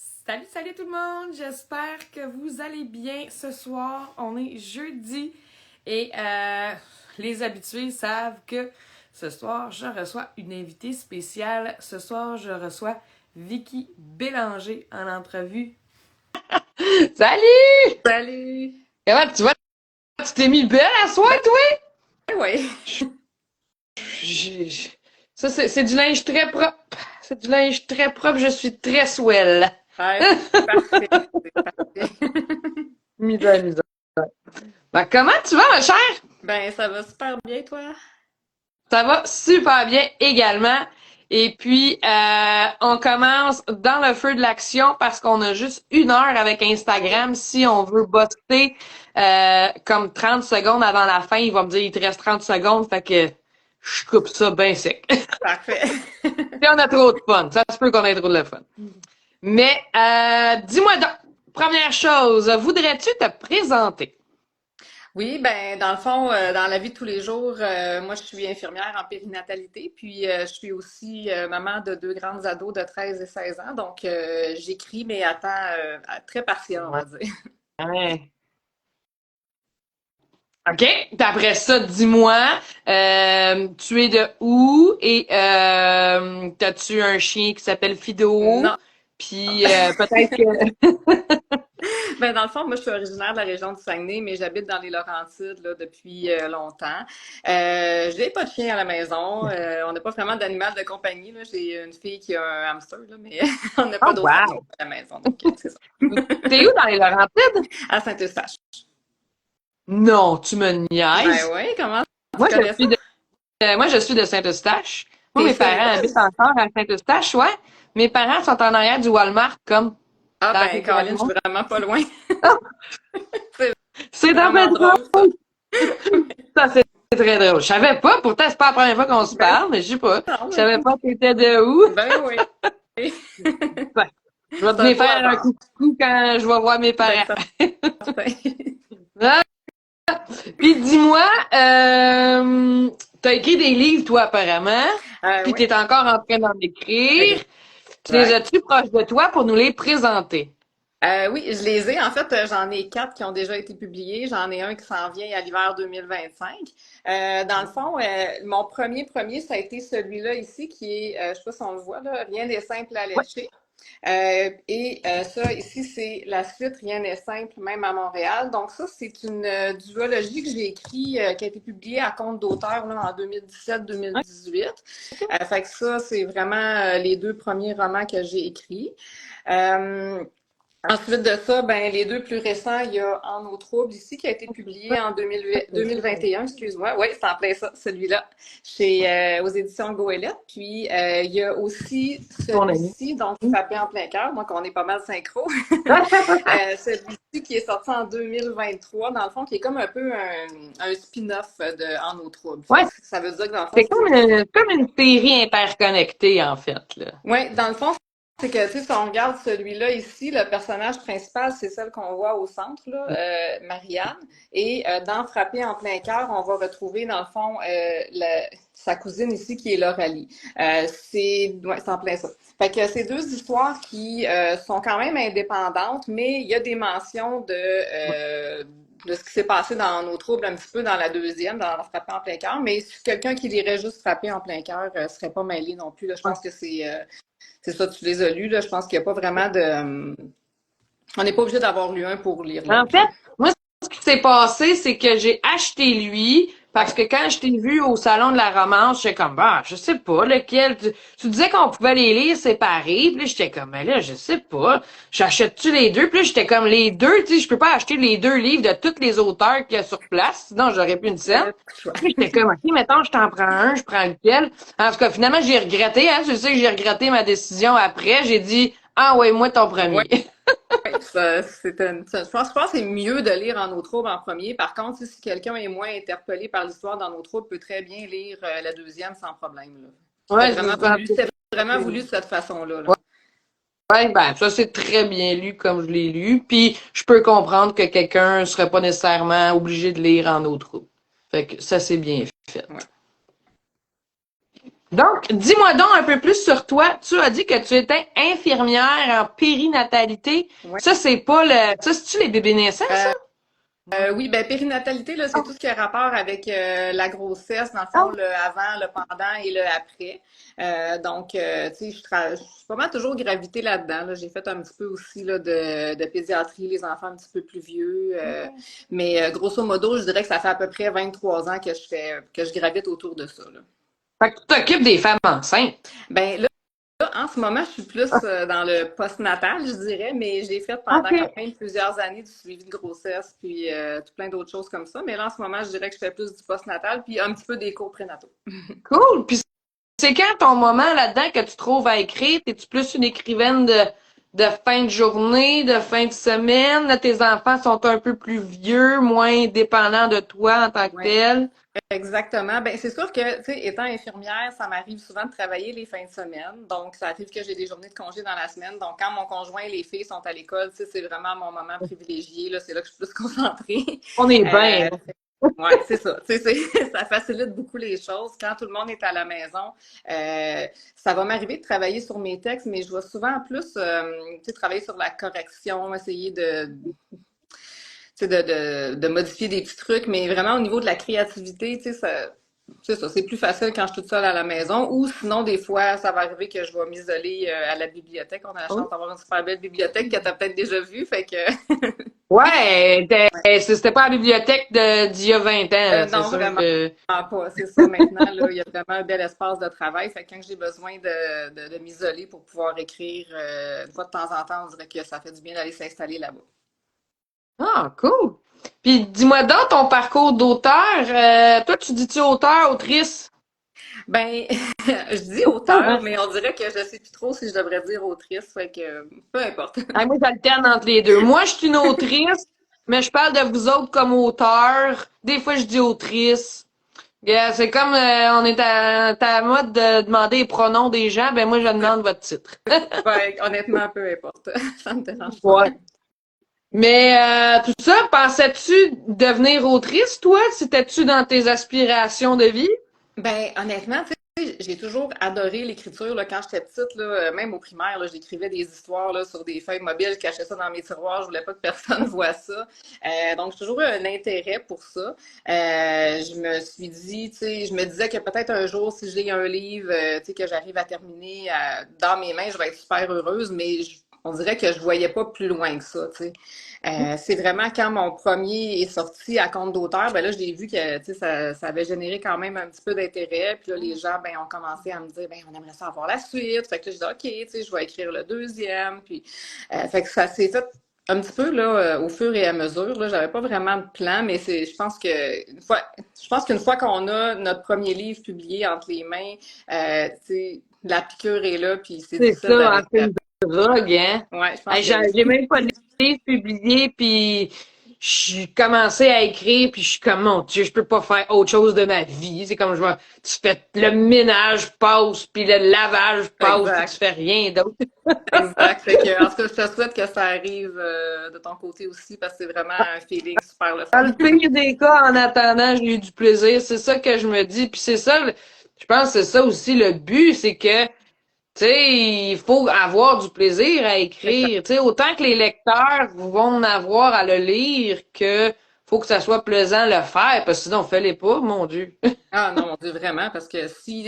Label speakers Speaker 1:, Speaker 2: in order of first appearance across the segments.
Speaker 1: Salut tout le monde! J'espère que vous allez bien ce soir. On est jeudi et les habitués savent que ce soir, je reçois une invitée spéciale. Ce soir, je reçois Vicky Bélanger en entrevue.
Speaker 2: Salut!
Speaker 1: Salut!
Speaker 2: Comment tu vas? Tu t'es mis belle à soir, toi?
Speaker 1: Oui.
Speaker 2: J'ai- Ça, c'est du linge très propre. C'est du linge très propre. Je suis très swell.
Speaker 1: Ouais, c'est parfait. C'est parfait.
Speaker 2: Misère, misère. Ben, comment tu vas, ma chère?
Speaker 1: Ben, ça va super bien, toi?
Speaker 2: Ça va super bien également. Et puis, on commence dans le feu de l'action parce qu'on a juste 1 heure avec Instagram. Si on veut bosser comme 30 secondes avant la fin, il va me dire il te reste 30 secondes, fait que je coupe ça bien sec.
Speaker 1: Parfait.
Speaker 2: Si on a trop de fun, ça se peut qu'on ait trop de fun. Mais dis-moi donc, première chose, voudrais-tu te présenter?
Speaker 1: Oui, ben dans le fond, dans la vie de tous les jours, moi je suis infirmière en périnatalité, puis je suis aussi maman de 2 grands ados de 13 et 16 ans, donc j'écris, mais à temps très partiel, on va dire.
Speaker 2: Ouais. OK. Puis après ça, dis-moi, tu es de où et t'as-tu un chien qui s'appelle Fido?
Speaker 1: Non.
Speaker 2: Puis peut-être que...
Speaker 1: Ben dans le fond, moi je suis originaire de la région du Saguenay, mais j'habite dans les Laurentides là, depuis longtemps. J'ai pas de chien à la maison, on n'a pas vraiment d'animal de compagnie, là. J'ai une fille qui a un hamster, là, mais on n'a pas
Speaker 2: Oh,
Speaker 1: d'autres animaux
Speaker 2: wow!
Speaker 1: à la maison, donc c'est ça.
Speaker 2: T'es où dans les Laurentides?
Speaker 1: À Saint-Eustache.
Speaker 2: Non, tu me
Speaker 1: Ben
Speaker 2: niaises.
Speaker 1: oui, comment tu
Speaker 2: Moi, je
Speaker 1: connais ça?
Speaker 2: suis de, moi, je suis de Saint-Eustache. Moi,
Speaker 1: T'es
Speaker 2: mes parents habitent
Speaker 1: sérieuse?
Speaker 2: encore à Saint-Eustache, ouais. Mes parents sont en arrière du Walmart, comme
Speaker 1: Ah
Speaker 2: dans
Speaker 1: ben, Caroline, je
Speaker 2: Rivière-du-Mont.
Speaker 1: suis vraiment pas loin.
Speaker 2: Ah,
Speaker 1: C'est
Speaker 2: c'est un peu
Speaker 1: vraiment drôle, ça.
Speaker 2: drôle. Ça, c'est très drôle. Je savais pas, pourtant, c'est pas la première fois qu'on se
Speaker 1: Ben
Speaker 2: parle, mais je sais pas.
Speaker 1: non,
Speaker 2: Je
Speaker 1: mais
Speaker 2: savais pas que t'étais de où.
Speaker 1: ben oui.
Speaker 2: Ben, je vais te
Speaker 1: C'est un
Speaker 2: venir
Speaker 1: beau
Speaker 2: faire un
Speaker 1: hasard.
Speaker 2: coucou quand je vais voir mes
Speaker 1: Ben
Speaker 2: parents.
Speaker 1: certain.
Speaker 2: Ah, puis dis-moi, t'as écrit des livres, toi, apparemment, puis
Speaker 1: Oui,
Speaker 2: t'es encore en train d'en écrire. Tu les
Speaker 1: exact.
Speaker 2: as-tu proches de toi pour nous les présenter?
Speaker 1: Oui, je les ai. En fait, j'en ai 4 qui ont déjà été publiés. J'en ai un qui s'en vient à l'hiver 2025. Dans le fond, mon premier, ça a été celui-là ici, qui est, je sais pas si on le voit là, Rien n'est simple à
Speaker 2: Ouais.
Speaker 1: lécher. Ça, ici, c'est la suite Rien n'est simple, même à Montréal. Donc ça, c'est une duologie que j'ai écrite, qui a été publiée à compte d'auteur là, en 2017-2018. Fait que ça, c'est vraiment les 2 premiers romans que j'ai écrits. Euh, Ensuite de ça, ben, les 2 plus récents, il y a En eau trouble ici, qui a été publié en 2021, excuse-moi. Oui, c'est en plein ça, celui-là, aux éditions Goélette. Puis, il y a aussi
Speaker 2: Ton ami.
Speaker 1: celui-ci, donc Frappé en plein cœur, donc on est pas mal synchro. Celui-ci qui est sorti en 2023, dans le fond, qui est comme un peu un spin-off de En eau trouble. Fait
Speaker 2: Ouais,
Speaker 1: que ça veut dire que dans le fond,
Speaker 2: c'est comme une série interconnectée, en fait, là.
Speaker 1: ouais, dans le fond, c'est que, tu sais, si on regarde celui-là ici, le personnage principal, c'est celle qu'on voit au centre, là, Marianne. Et dans Frapper en plein cœur, on va retrouver, dans le fond, sa cousine ici, qui est Lauralie. C'est en plein ça. Fait que c'est 2 histoires qui sont quand même indépendantes, mais il y a des mentions de ce qui s'est passé dans nos troubles un petit peu dans la deuxième, dans Frapper en plein cœur. Mais quelqu'un qui lirait juste Frapper en plein cœur serait pas mêlé non plus. Là. Je pense que c'est ça, tu les as lus, là. Je pense qu'il n'y a pas vraiment de. On n'est pas obligé d'avoir lu un pour lire
Speaker 2: En
Speaker 1: l'autre, là.
Speaker 2: fait, moi, ce qui s'est passé, c'est que j'ai acheté lui parce
Speaker 1: Ouais.
Speaker 2: que quand je t'ai vu au salon de la romance, j'étais comme, bah, je sais pas lequel. Tu disais qu'on pouvait les lire séparés, puis là, j'étais comme, mais là, je sais pas. J'achète-tu les deux? Puis là, j'étais comme, les deux, tu sais, je peux pas acheter les 2 livres de tous les auteurs qu'il y a sur place, sinon j'aurais plus une scène. Puis j'étais comme, ok, mettons, je t'en prends un, je prends lequel. En tout cas, finalement, j'ai regretté, hein. Je sais que j'ai regretté ma décision après. J'ai dit, ah ouais, moi ton
Speaker 1: Ouais,
Speaker 2: premier.
Speaker 1: je pense que c'est mieux de lire En eau trouble en premier. Par contre, si quelqu'un est moins interpellé par l'histoire d'En eau trouble, peut très bien lire la deuxième sans problème, là.
Speaker 2: Ouais, je
Speaker 1: C'était vraiment voulu de cette façon-là, là.
Speaker 2: Ouais, ben, ça, c'est très bien lu comme je l'ai lu. Puis, je peux comprendre que quelqu'un serait pas nécessairement obligé de lire en autre. Fait que ça, c'est bien fait.
Speaker 1: Ouais.
Speaker 2: Donc, dis-moi donc un peu plus sur toi. Tu as dit que tu étais infirmière en périnatalité.
Speaker 1: Ouais.
Speaker 2: Ça, c'est pas le. Ça, c'est-tu les bébés naissants, ça?
Speaker 1: Euh, oui, ben périnatalité, là, c'est tout ce qui a rapport avec la grossesse, dans le
Speaker 2: Ah,
Speaker 1: fond, le avant, le pendant et le après. Donc, tu sais, je suis pas mal toujours gravité là-dedans. Là. J'ai fait un petit peu aussi là, de pédiatrie, les enfants un petit peu plus vieux. Mais grosso modo, je dirais que ça fait à peu près 23 ans que je gravite autour de ça. Là.
Speaker 2: fait que tu t'occupes des femmes enceintes.
Speaker 1: Ben là, en ce moment, je suis plus dans le postnatal, je dirais, mais j'ai fait pendant quand
Speaker 2: OK.
Speaker 1: même plusieurs années du suivi de grossesse, puis tout plein d'autres choses comme ça. Mais là, en ce moment, je dirais que je fais plus du postnatal, puis un petit peu des cours prénataux.
Speaker 2: Cool. Puis c'est quand ton moment là-dedans que tu trouves à écrire? Es-tu plus une écrivaine de fin de journée, de fin de semaine? Là, tes enfants sont un peu plus vieux, moins dépendants de toi en tant que
Speaker 1: Ouais,
Speaker 2: tel.
Speaker 1: exactement. Ben, c'est sûr que, tu sais, étant infirmière, ça m'arrive souvent de travailler les fins de semaine. Donc, ça arrive que j'ai des journées de congé dans la semaine. Donc, quand mon conjoint et les filles sont à l'école, tu sais, c'est vraiment mon moment privilégié. Là, c'est là que je suis plus concentrée.
Speaker 2: On est bien.
Speaker 1: Euh, Ouais, c'est ça. Tu sais, ça facilite beaucoup les choses. Quand tout le monde est à la maison, ça va m'arriver de travailler sur mes textes, mais je vais souvent plus, tu sais, travailler sur la correction, essayer tu sais, de modifier des petits trucs, mais vraiment au niveau de la créativité, tu sais, c'est ça, c'est plus facile quand je suis toute seule à la maison, ou sinon, des fois, ça va arriver que je vais m'isoler à la bibliothèque. On a la chance d'avoir une super belle bibliothèque que tu as peut-être déjà vue, fait que
Speaker 2: Ouais, c'était pas la bibliothèque d'il y a 20 ans, là, c'est
Speaker 1: non,
Speaker 2: sûr
Speaker 1: vraiment
Speaker 2: que.
Speaker 1: pas. C'est ça, maintenant, là, il y a vraiment un bel espace de travail. Fait que quand j'ai besoin de m'isoler pour pouvoir écrire, une fois de temps en temps, on dirait que ça fait du bien d'aller s'installer là-bas.
Speaker 2: Ah, cool. Puis dis-moi donc ton parcours d'auteur. Toi, tu dis-tu auteur, autrice?
Speaker 1: Ben, je dis auteur, mais on dirait que je sais plus trop si je devrais dire autrice. Fait que peu importe.
Speaker 2: Ah, moi, j'alterne entre les deux. Moi, je suis une autrice, mais je parle de vous autres comme auteur. Des fois, je dis autrice. Yeah, c'est comme on est à la mode de demander les pronoms des gens, ben moi, je demande votre titre.
Speaker 1: Ouais, honnêtement, peu importe. Ça me dérange pas.
Speaker 2: Ouais. Mais tout ça, pensais-tu devenir autrice, toi? C'était-tu dans tes aspirations de vie?
Speaker 1: Ben, honnêtement, tu sais, j'ai toujours adoré l'écriture là, quand j'étais petite, là, même au primaire, là, j'écrivais des histoires là, sur des feuilles mobiles, je cachais ça dans mes tiroirs, je voulais pas que personne voie ça. Donc, j'ai toujours eu un intérêt pour ça. Je me suis dit, tu sais, je me disais que peut-être un jour, si j'ai un livre, tu sais, que j'arrive à terminer dans mes mains, je vais être super heureuse, mais on dirait que je voyais pas plus loin que ça, tu sais. C'est vraiment quand mon premier est sorti à compte d'auteur, ben là, j'ai vu que tu sais, ça avait généré quand même un petit peu d'intérêt. Puis là, les gens ben, ont commencé à me dire ben, on aimerait ça avoir la suite. Fait que là, j'ai dit OK, tu sais, je vais écrire le deuxième. Puis fait que ça s'est fait un petit peu là, au fur et à mesure. Là, j'avais pas vraiment de plan, mais je pense qu'une fois qu'on a notre premier livre publié entre les mains, tu sais, la piqûre est là, puis c'est
Speaker 2: C'est
Speaker 1: difficile
Speaker 2: ça, hein, c'est
Speaker 1: d'arrêter.
Speaker 2: une drogue, hein?
Speaker 1: Ouais, je pense
Speaker 2: Hey,
Speaker 1: que oui.
Speaker 2: j'ai même pas de livre publié, puis j'ai commencé à écrire, puis je suis comme, mon Dieu, je peux pas faire autre chose de ma vie. C'est comme, tu fais le ménage passe, puis le lavage passe, puis tu
Speaker 1: Exact.
Speaker 2: fais rien d'autre.
Speaker 1: Exact. Fait que, en tout cas, je te souhaite que ça arrive de ton côté aussi parce que c'est vraiment un feeling super le
Speaker 2: Dans
Speaker 1: fun.
Speaker 2: le pire des cas, en attendant, j'ai eu du plaisir. C'est ça que je me dis. Puis c'est ça, je pense que c'est ça aussi le but, c'est que, tu sais, il faut avoir du plaisir à
Speaker 1: Exact.
Speaker 2: écrire. Tu sais, autant que les lecteurs vont en avoir à le lire que faut que ça soit plaisant le faire, parce que sinon, fais-les pas, mon Dieu.
Speaker 1: Ah non, mon Dieu, vraiment, parce que si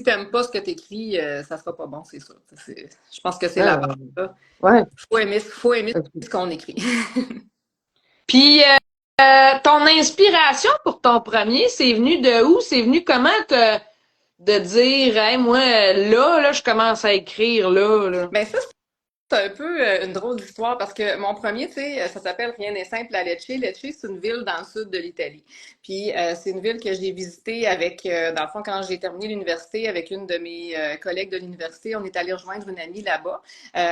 Speaker 1: t'aimes pas ce que t'écris, ça sera pas bon, c'est sûr. Je pense que c'est la base,
Speaker 2: Ah,
Speaker 1: là.
Speaker 2: ouais.
Speaker 1: Faut aimer ce qu'on écrit.
Speaker 2: Puis, ton inspiration pour ton premier, c'est venu de où? C'est venu comment de dire, hey, moi, là, je commence à écrire, là.
Speaker 1: Ben ça, c'est un peu une drôle d'histoire parce que mon premier, tu sais, ça s'appelle Rien n'est simple à Lecce. Lecce, c'est une ville dans le sud de l'Italie. Puis c'est une ville que j'ai visitée avec, dans le fond, quand j'ai terminé l'université avec une de mes collègues de l'université, on est allé rejoindre une amie là-bas.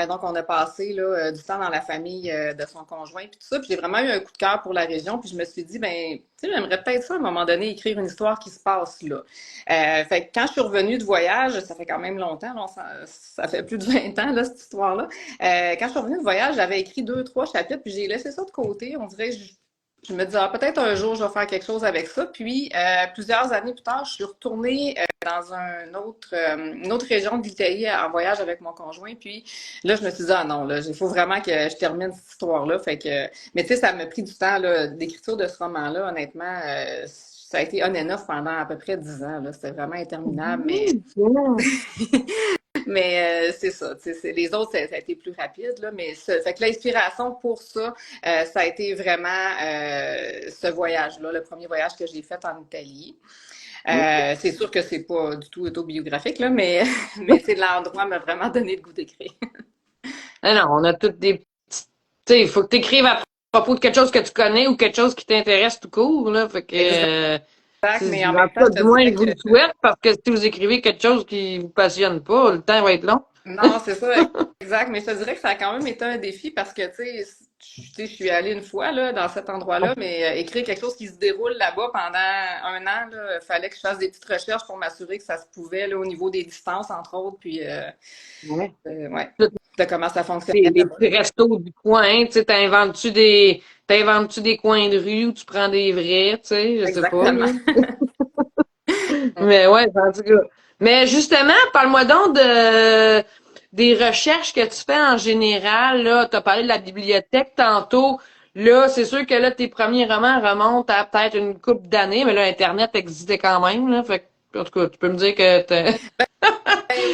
Speaker 1: Donc on a passé là, du temps dans la famille de son conjoint puis tout ça. Puis j'ai vraiment eu un coup de cœur pour la région. Puis je me suis dit, ben, tu sais, j'aimerais peut-être ça à un moment donné écrire une histoire qui se passe là. Fait que quand je suis revenue de voyage, ça fait quand même longtemps, là, ça fait plus de 20 ans là cette histoire-là. Quand je suis revenue de voyage, j'avais écrit deux, trois chapitres, puis j'ai laissé ça de côté. On dirait que Je me dis, ah, peut-être un jour, je vais faire quelque chose avec ça. Puis, plusieurs années plus tard, je suis retournée dans une autre région de l'Italie en voyage avec mon conjoint. Puis là, je me suis dit, ah non, là, il faut vraiment que je termine cette histoire-là. Fait que, mais tu sais, ça m'a pris du temps, là, d'écriture de ce roman-là. Honnêtement, ça a été on and off pendant à peu près 10 ans, là. C'était vraiment interminable, mais
Speaker 2: Bien.
Speaker 1: mais c'est ça, les autres, ça a été plus rapide, là, mais fait que l'inspiration pour ça, ça a été vraiment ce voyage-là, le premier voyage que j'ai fait en Italie. C'est sûr que c'est pas du tout autobiographique, là, mais, mais l'endroit m'a vraiment donné le goût d'écrire.
Speaker 2: Ah non, on a toutes des petites... Tu sais, il faut que tu écrives à propos de quelque chose que tu connais ou quelque chose qui t'intéresse tout court, là. Fait que,
Speaker 1: Exact, mais en
Speaker 2: en
Speaker 1: même
Speaker 2: tout
Speaker 1: temps,
Speaker 2: cas,
Speaker 1: je
Speaker 2: du
Speaker 1: te
Speaker 2: moins,
Speaker 1: dirais
Speaker 2: je vous
Speaker 1: que
Speaker 2: le souhaite, parce que si vous écrivez quelque chose qui vous passionne pas, le temps va être long.
Speaker 1: non, c'est ça, exact. Mais je te dirais que ça a quand même été un défi parce que, tu sais, je suis allée une fois là, dans cet endroit-là, mais écrire quelque chose qui se déroule là-bas pendant un an, là, fallait que je fasse des petites recherches pour m'assurer que ça se pouvait là, au niveau des distances, entre autres, puis
Speaker 2: Ouais.
Speaker 1: ouais,
Speaker 2: Toutes
Speaker 1: de comment ça fonctionnait
Speaker 2: les
Speaker 1: là-bas.
Speaker 2: petits restos du coin, tu sais, t'inventes-tu des coins de rue ou tu prends des vrais, tu sais, je sais pas, là.
Speaker 1: Exactement.
Speaker 2: Mais ouais, en tout cas. Mais justement, parle-moi donc des recherches que tu fais en général. Là, tu as parlé de la bibliothèque tantôt. Là, c'est sûr que là, tes premiers romans remontent à peut-être une couple d'années, mais là, Internet existait quand même, là. Fait que, en tout cas, tu peux me dire que
Speaker 1: Ben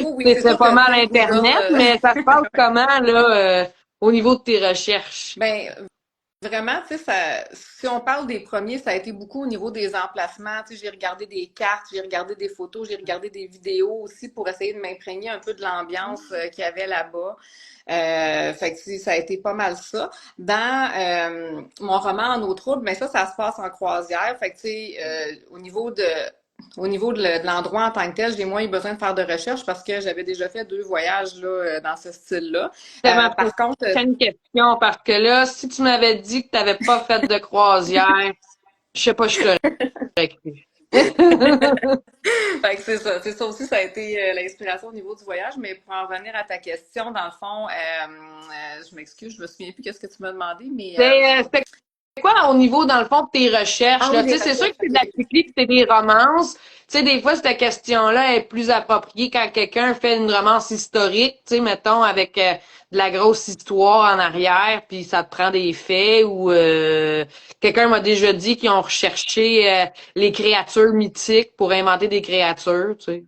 Speaker 1: oui, oui, c'est
Speaker 2: t'étais
Speaker 1: sûr
Speaker 2: pas
Speaker 1: que,
Speaker 2: mal
Speaker 1: Google,
Speaker 2: Internet, mais ça se passe comment, là, au niveau de tes recherches?
Speaker 1: ben vraiment, tu sais, si on parle des premiers, ça a été beaucoup au niveau des emplacements. Tu sais, j'ai regardé des cartes, j'ai regardé des photos, j'ai regardé des vidéos aussi pour essayer de m'imprégner un peu de l'ambiance qu'il y avait là-bas. Fait que ça a été pas mal ça. Dans mon roman En eau trouble, mais ça se passe en croisière. Fait que tu sais, au niveau de l'endroit en tant que tel, j'ai moins eu besoin de faire de recherche parce que j'avais déjà fait 2 voyages là, dans ce style-là.
Speaker 2: C'était ma
Speaker 1: Par contre,
Speaker 2: prochaine question, parce que là, si tu m'avais dit que t'avais pas fait de croisière, je sais pas, je te l'aurais cru.
Speaker 1: fait que c'est ça. C'est ça aussi, ça a été l'inspiration au niveau du voyage. Mais pour en revenir à ta question, dans le fond, je m'excuse, je me souviens plus qu'est-ce que tu m'as demandé, mais
Speaker 2: C'était quoi au niveau, dans le fond, de tes recherches,
Speaker 1: ah
Speaker 2: là?
Speaker 1: oui,
Speaker 2: Tu
Speaker 1: les
Speaker 2: sais, c'est sûr
Speaker 1: recherches.
Speaker 2: que c'est de
Speaker 1: Ok,
Speaker 2: la
Speaker 1: ok.
Speaker 2: cyclique, c'est des romances. Tu sais, des fois, cette question-là est plus appropriée quand quelqu'un fait une romance historique, tu sais, mettons, avec de la grosse histoire en arrière, puis ça te prend des faits, ou quelqu'un m'a déjà dit qu'ils ont recherché les créatures mythiques pour inventer des créatures, tu sais.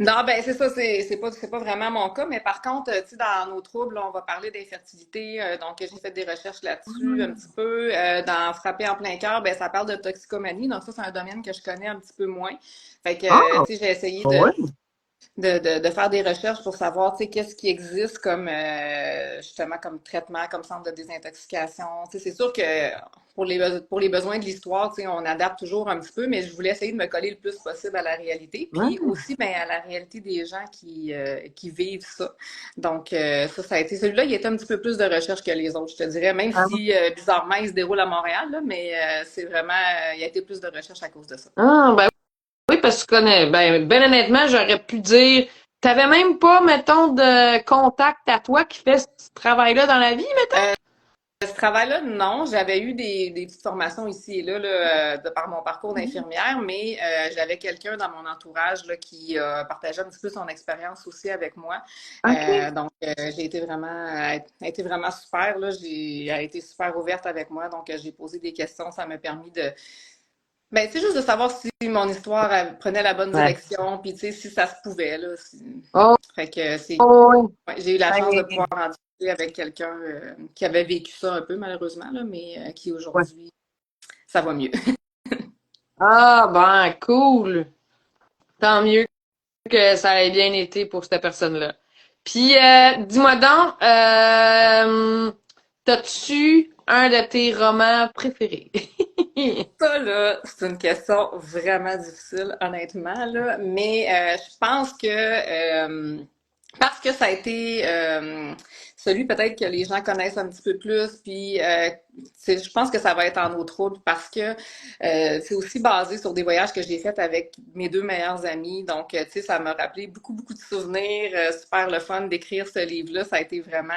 Speaker 1: Non, ben c'est ça, c'est pas vraiment mon cas, mais par contre, tu sais, dans nos troubles, là, on va parler d'infertilité, donc j'ai fait des recherches là-dessus un petit peu. Dans Frapper en plein cœur, ben ça parle de toxicomanie, donc ça c'est un domaine que je connais un petit peu moins. Fait que,
Speaker 2: Ah,
Speaker 1: tu sais, j'ai essayé
Speaker 2: ouais.
Speaker 1: de faire des recherches pour savoir, tu sais, qu'est-ce qui existe comme, justement, comme traitement, comme centre de désintoxication. Tu sais, c'est sûr que pour les besoins de l'histoire, tu sais, on adapte toujours un petit peu, mais je voulais essayer de me coller le plus possible à la réalité, puis
Speaker 2: Ouais.
Speaker 1: aussi, ben, à la réalité des gens qui vivent ça. Donc, ça a été, celui-là, il était un petit peu plus de recherche que les autres, je te dirais, même si, bizarrement, il se déroule à Montréal, là, mais c'est vraiment, il y a été plus de recherche à cause de ça.
Speaker 2: Ben oui, parce que tu connais. Ben honnêtement, j'aurais pu dire, t'avais même pas, mettons, de contact à toi qui fait ce travail-là dans la vie, mettons?
Speaker 1: Ce travail-là, non. J'avais eu des petites formations ici et là, de par mon parcours d'infirmière, mais j'avais quelqu'un dans mon entourage là, qui partageait un petit peu son expérience aussi avec moi.
Speaker 2: OK.
Speaker 1: Donc, j'ai été vraiment, elle a été vraiment super. Là. Elle a été super ouverte avec moi. Donc, j'ai posé des questions. Ça m'a permis ben, c'est juste de savoir si mon histoire prenait la bonne
Speaker 2: Ouais.
Speaker 1: direction, puis tu sais, si ça se pouvait, là.
Speaker 2: Oh,
Speaker 1: Fait que
Speaker 2: oh,
Speaker 1: ouais, j'ai eu la chance de
Speaker 2: ouais.
Speaker 1: pouvoir en discuter avec quelqu'un qui avait vécu ça un peu, malheureusement, là, mais qui
Speaker 2: Ouais.
Speaker 1: aujourd'hui, ça va mieux.
Speaker 2: Ah, ben, cool. Tant mieux que ça ait bien été pour cette personne-là. Puis, dis-moi donc, t'as-tu un de tes romans préférés?
Speaker 1: Ça, là, c'est une question vraiment difficile, honnêtement, là, mais je pense que parce que ça a été, celui peut-être que les gens connaissent un petit peu plus, puis je pense que ça va être en eau trouble parce que c'est aussi basé sur des voyages que j'ai faits avec mes deux meilleurs amis. Donc, tu sais, ça m'a rappelé beaucoup, beaucoup de souvenirs. Super le fun d'écrire ce livre-là. Ça a été vraiment,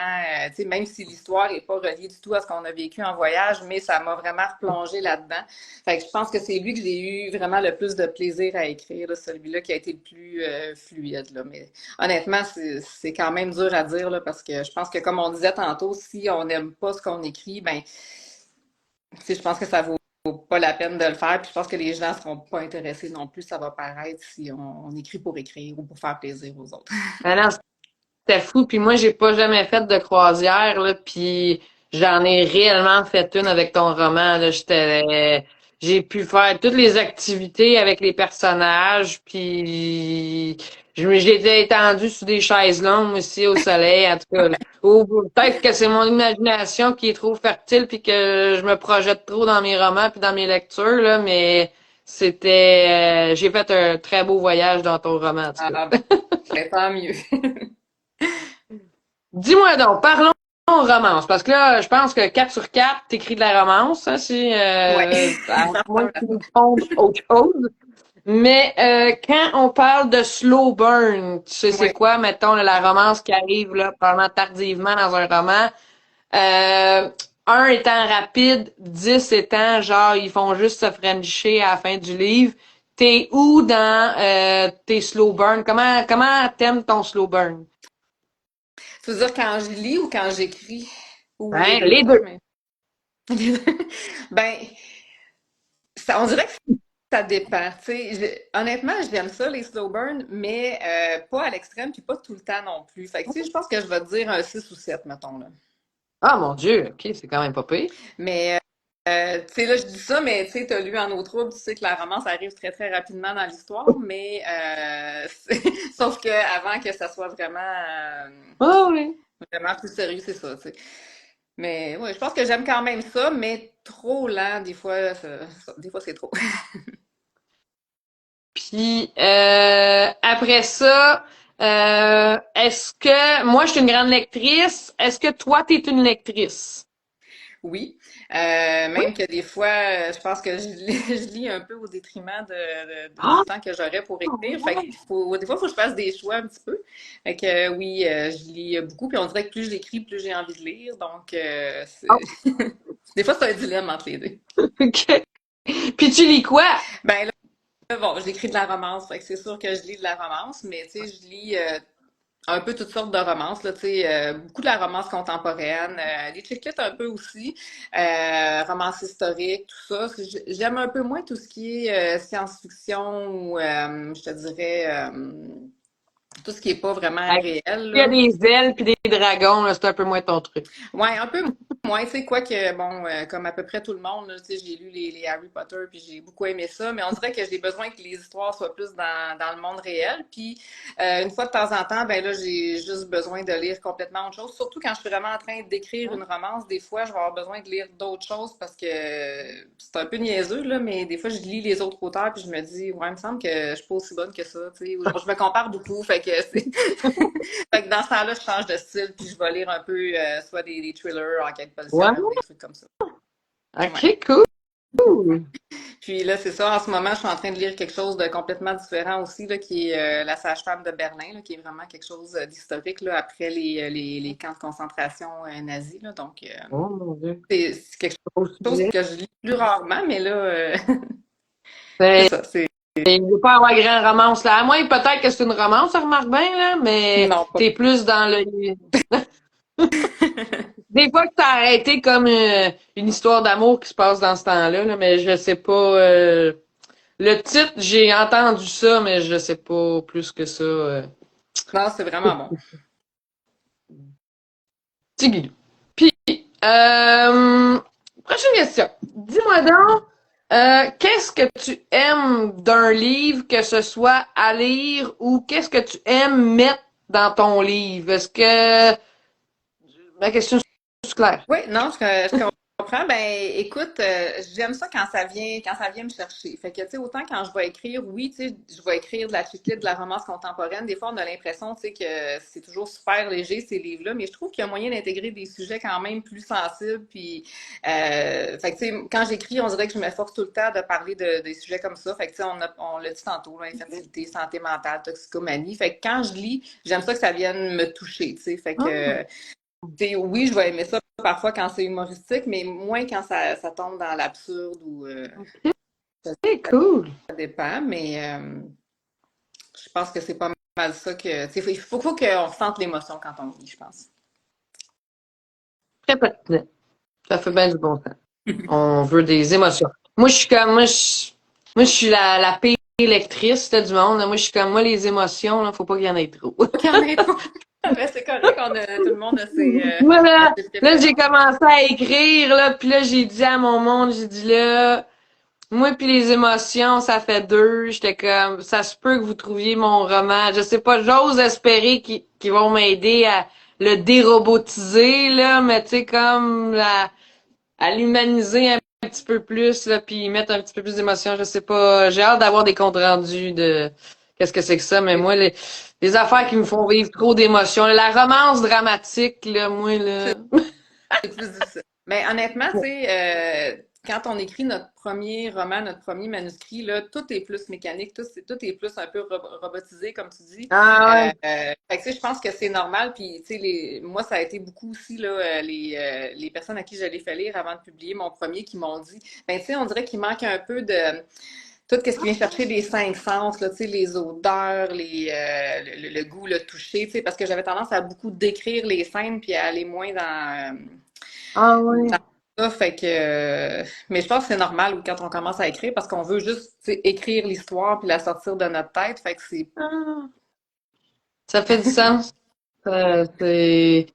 Speaker 1: tu sais, même si l'histoire est pas reliée du tout à ce qu'on a vécu en voyage, mais ça m'a vraiment replongé là-dedans. Fait que je pense que c'est lui que j'ai eu vraiment le plus de plaisir à écrire, là, celui-là qui a été le plus fluide, là. Mais honnêtement, c'est quand même dur à dire, là, parce que je pense que, comme on disait tantôt, si on n'aime pas ce qu'on écrit, ben, tu sais, je pense que ça vaut pas la peine de le faire. Puis je pense que les gens ne seront pas intéressés non plus. Ça va paraître si on écrit pour écrire ou pour faire plaisir aux autres.
Speaker 2: Ah non, c'était fou. Puis moi, j'ai pas jamais fait de croisière, là, puis j'en ai réellement fait une avec ton roman, là. J'ai pu faire toutes les activités avec les personnages, puis je l'étais étendu sur des chaises longues aussi au soleil, en tout cas. Ou peut-être que c'est mon imagination qui est trop fertile puis que je me projette trop dans mes romans puis dans mes lectures, là, mais j'ai fait un très beau voyage dans ton roman, en tout cas.
Speaker 1: Ah, ben, tant mieux.
Speaker 2: Dis-moi donc, parlons romance, parce que là, je pense que 4 sur 4, t'écris de la romance, hein, si,
Speaker 1: Ouais.
Speaker 2: à moins que tu nous pondes autre chose. Mais quand on parle de slow burn, tu sais c'est
Speaker 1: Ouais.
Speaker 2: quoi, mettons, là, la romance qui arrive là, probablement tardivement dans un roman. Euh, 1 étant rapide, 10 étant genre ils font juste se frencher à la fin du livre. T'es où dans tes slow burn? Comment t'aimes ton slow burn?
Speaker 1: Tu veux dire quand je lis ou quand j'écris? Ou les
Speaker 2: Hein,
Speaker 1: deux,
Speaker 2: les
Speaker 1: là,
Speaker 2: deux.
Speaker 1: mais. Ben, on dirait que ça dépend. Tu sais, honnêtement, j'aime ça, les slow burn, mais pas à l'extrême, puis pas tout le temps non plus. Fait que, tu sais, je pense que je vais te dire un 6 ou 7 mettons, là.
Speaker 2: Ah mon Dieu, ok, c'est quand même pas pire.
Speaker 1: Mais tu sais, là, je dis ça, mais tu sais, t'as lu En eau trouble, tu sais que la romance arrive très, très rapidement dans l'histoire, mais sauf que avant que ça soit vraiment,
Speaker 2: Ah oui.
Speaker 1: vraiment plus sérieux, c'est ça, tu sais. Mais ouais, je pense que j'aime quand même ça, mais trop lent, des fois, des fois c'est trop.
Speaker 2: Puis après ça, est-ce que moi je suis une grande lectrice? Est-ce que toi t'es une lectrice?
Speaker 1: Oui,
Speaker 2: Oui.
Speaker 1: même que des fois, je pense que je lis un peu au détriment du
Speaker 2: Ah
Speaker 1: temps que j'aurais pour écrire. Fait
Speaker 2: ouais.
Speaker 1: qu'il faut, des fois, il faut que je fasse des choix un petit peu. Fait que oui, je lis beaucoup, puis on dirait que plus j'écris, plus j'ai envie de lire. Donc,
Speaker 2: Ah,
Speaker 1: des fois, c'est un dilemme entre les deux.
Speaker 2: ok. Puis tu lis quoi?
Speaker 1: Ben là, bon, j'écris de la romance, fait que c'est sûr que je lis de la romance, mais tu sais, je lis un peu toutes sortes de romances, là, tu sais, beaucoup de la romance contemporaine, des chick lit un peu aussi, romance historique, tout ça. J'aime un peu moins tout ce qui est science-fiction ou, je te dirais, tout ce qui est pas vraiment
Speaker 2: Hey,
Speaker 1: réel,
Speaker 2: il y a
Speaker 1: là.
Speaker 2: des ailes puis des dragons, là, c'est un peu moins ton truc.
Speaker 1: Ouais, un peu moins, tu sais, quoi que, bon, comme à peu près tout le monde, là, tu sais, j'ai lu les Harry Potter, puis j'ai beaucoup aimé ça, mais on dirait que j'ai besoin que les histoires soient plus dans le monde réel, puis une fois de temps en temps, ben là, j'ai juste besoin de lire complètement autre chose, surtout quand je suis vraiment en train d'écrire une romance, des fois, je vais avoir besoin de lire d'autres choses, parce que c'est un peu niaiseux, là, mais des fois, je lis les autres auteurs, puis je me dis, ouais, il me semble que je suis pas aussi bonne que ça, tu sais, ou je me compare beaucoup, fait que c'est... Fait que dans ce temps-là, je change de style, puis je vais lire un peu soit des thrillers, enquête
Speaker 2: Ouais.
Speaker 1: policière ou des trucs comme ça. Ouais.
Speaker 2: Ok, cool.
Speaker 1: Puis là, c'est ça, en ce moment, je suis en train de lire quelque chose de complètement différent aussi, là, qui est La sage-femme de Berlin, là, qui est vraiment quelque chose d'historique là, après les camps de concentration nazis. Là. Donc,
Speaker 2: Oh mon Dieu.
Speaker 1: c'est quelque
Speaker 2: Beau
Speaker 1: chose
Speaker 2: sujet.
Speaker 1: que je lis plus rarement, mais là, c'est
Speaker 2: Ben,
Speaker 1: ça. C'est...
Speaker 2: il veut pas avoir grand romance là. À moins peut-être que c'est une romance, ça remarque bien, là, mais
Speaker 1: Non, pas.
Speaker 2: t'es plus dans le. Des fois que t'as arrêté comme une histoire d'amour qui se passe dans ce temps-là, là, mais je sais pas. Le titre, j'ai entendu ça, mais je sais pas plus que ça.
Speaker 1: Non, c'est vraiment bon.
Speaker 2: Petit guidou. Puis, prochaine question. Dis-moi donc, qu'est-ce que tu aimes d'un livre, que ce soit à lire, ou qu'est-ce que tu aimes mettre dans ton livre? Est-ce que... Ma question est claire.
Speaker 1: Oui, non, je comprends comprends. Ben, écoute, j'aime ça quand ça vient me chercher. Fait que, tu sais, autant quand je vais écrire, oui, tu sais, je vais écrire de la chick-lit, de la romance contemporaine. Des fois, on a l'impression, tu sais, que c'est toujours super léger, ces livres-là, mais je trouve qu'il y a moyen d'intégrer des sujets quand même plus sensibles. Puis, fait que, tu sais, quand j'écris, on dirait que je m'efforce tout le temps de parler des sujets comme ça. Fait que, tu sais, on l'a dit tantôt, là, infertilité, santé mentale, toxicomanie. Fait que quand je lis, j'aime ça que ça vienne me toucher, tu sais. Fait que, oui, je vais aimer ça parfois quand c'est humoristique, mais moins quand ça tombe dans l'absurde ou ça,
Speaker 2: C'est cool.
Speaker 1: ça dépend. Mais je pense que c'est pas mal ça que. Faut qu'on ressente l'émotion quand on lit, je pense.
Speaker 2: Très pertinent. Ça fait bien du bon sens. On veut des émotions. Moi, je suis comme, moi, je suis la pire lectrice là, du monde. Moi, je suis comme, moi, les émotions, là, faut pas qu'il y en ait trop.
Speaker 1: Faut qu'il y en ait trop. Ben, c'est correct, tout le monde a
Speaker 2: Moi, là,
Speaker 1: ses
Speaker 2: j'ai
Speaker 1: préférences.
Speaker 2: commencé à écrire, là, puis là, j'ai dit à mon monde, j'ai dit là, moi puis les émotions, ça fait deux. J'étais comme, ça se peut que vous trouviez mon roman. Je sais pas, j'ose espérer qu'ils vont m'aider à le dérobotiser, là, mais tu sais, comme à l'humaniser un petit peu plus, là, puis mettre un petit peu plus d'émotion. Je sais pas. J'ai hâte d'avoir des comptes rendus de qu'est-ce que c'est que ça, mais moi, les affaires qui me font vivre trop d'émotions. La romance dramatique, là, moi, là.
Speaker 1: C'est plus difficile. Mais honnêtement, tu sais, quand on écrit notre premier roman, notre premier manuscrit, là, tout est plus mécanique, tout est plus un peu robotisé, comme tu dis.
Speaker 2: Ah ouais.
Speaker 1: Fait que, tu sais, je pense que c'est normal. Puis, tu sais, moi, ça a été beaucoup aussi, là, les personnes à qui je l'ai fait lire avant de publier mon premier qui m'ont dit, ben, tu sais, on dirait qu'il manque un peu de tout ce qui vient chercher les cinq sens, là, tu sais, les odeurs, le goût, le toucher, tu sais, parce que j'avais tendance à beaucoup décrire les scènes puis à aller moins
Speaker 2: Ah
Speaker 1: dans
Speaker 2: ouais.
Speaker 1: ça. Fait que, mais je pense que c'est normal quand on commence à écrire parce qu'on veut juste, tu sais, écrire l'histoire puis la sortir de notre tête. Fait que c'est,
Speaker 2: Ah. Ça fait du sens. C'est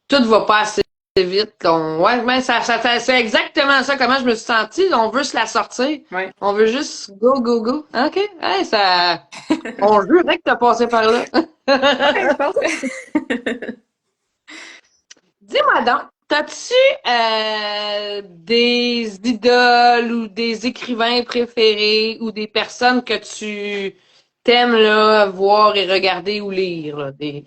Speaker 2: tout va pas assez vite. Ouais, mais c'est exactement ça. Comment je me suis sentie. On veut se la sortir.
Speaker 1: ouais.
Speaker 2: On veut juste go, go, go. OK. Hey, ça. On jurait que t'as passé par là.
Speaker 1: Ouais, je pense que...
Speaker 2: Dis-moi donc, t'as-tu des idoles ou des écrivains préférés ou des personnes que tu t'aimes là, voir et regarder ou lire, là, des...